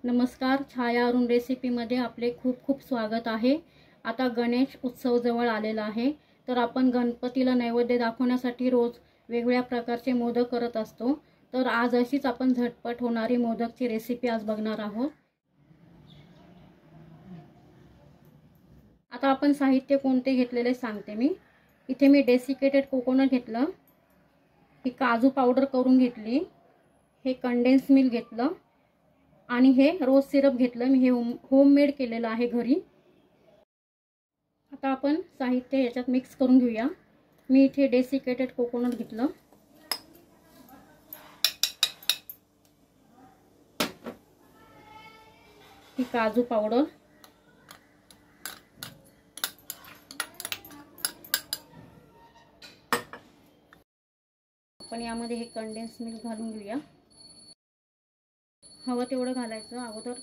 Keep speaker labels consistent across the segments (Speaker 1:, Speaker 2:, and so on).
Speaker 1: नमस्कार, छाया अरुण रेसिपीमध्ये आपले खूप खूप स्वागत आहे। आता गणेश उत्सव जवळ आलेला आहे, तर आपण गणपतीला नैवेद्य दाखवण्यासाठी रोज वेगवेगळ्या प्रकारचे मोदक करत असतो। तर आज अशीच आपण झटपट होणारी मोदकची रेसिपी आज बघणार आहोत। आता आपण साहित्य कोणते घेतलेले सांगते मी। इथे मी डेसिकेटेड कोकोनट घेतलं, ही काजू पावडर करून घेतली, हे कंडेन्स मिल्क घेतलं आणि हे रोज सिरप घेतलं। मी हे होममेड केलेलं आहे घरी। आता आपण साहित्य याच्यात मिक्स करून घेऊया। मी इथे डेसिकेटेड कोकोनट घेतलं, ही काजू पावडर, आपण यामध्ये हे कंडेन्स मिल्क घालून घेऊया। हवं तेवढं घालायचं, अगोदर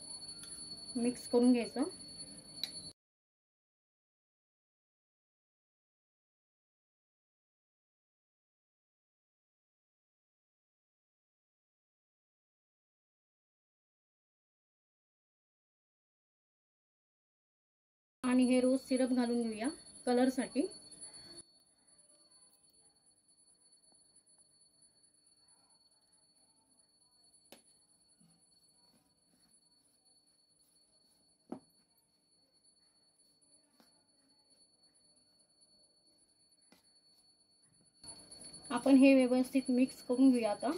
Speaker 1: मिक्स करून घ्यायचं। आणि हे रोज सिरप घालून घेऊया कलर साठी। आपण हे व्यवस्थित मिक्स करून घेऊया। आता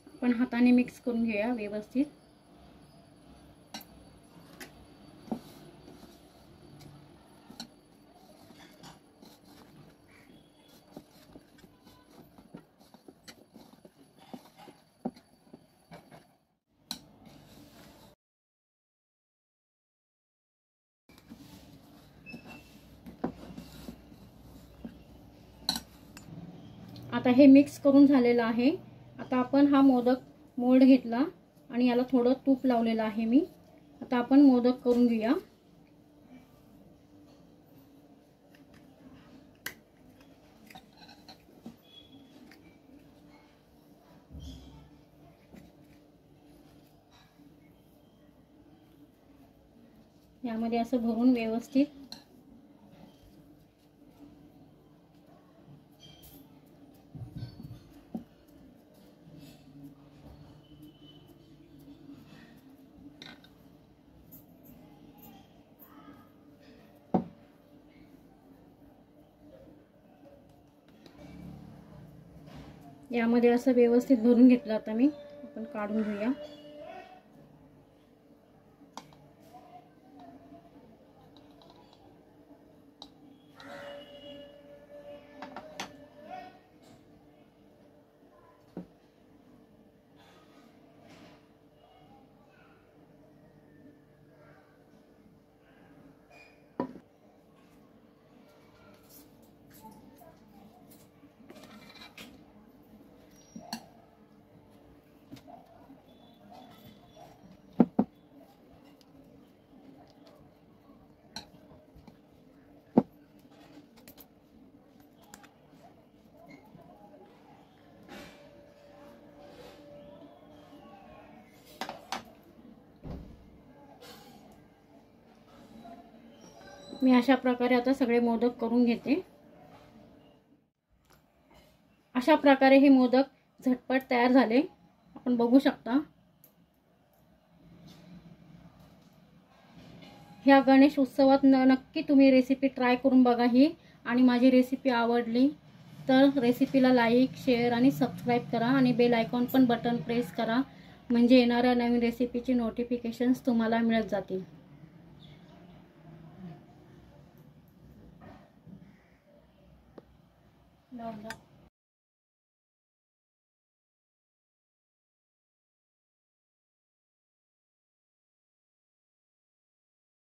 Speaker 1: आपण हाताने मिक्स करून घेऊया व्यवस्थित। आता हे मिक्स करून झालेलं आहे। आता आपण हा मोदक मोल्ड घेतला आणि याला थोडं तूप लावलेलं आहे मी। आता आपण मोदक करून घेऊया। यामध्ये असं भरून व्यवस्थित यामध्ये असं व्यवस्थित भरून घेतलं। आता मी आपण काढून घेऊया। मी अशा प्रकारे आता सगळे मोदक करून घेते। अशा प्रकारे हे मोदक झटपट तयार झाले, आपण बघू शकता। ह्या गणेश उत्सवात नक्की तुम्ही रेसिपी ट्राय करून बघा ही। आणि माझी रेसिपी आवडली तर रेसिपीला लाईक, शेअर आणि सबस्क्राइब करा आणि बेल आयकॉन पण बटन प्रेस करा, म्हणजे येणाऱ्या नवीन रेसिपीची नोटिफिकेशन्स तुम्हाला मिळत जातील। No.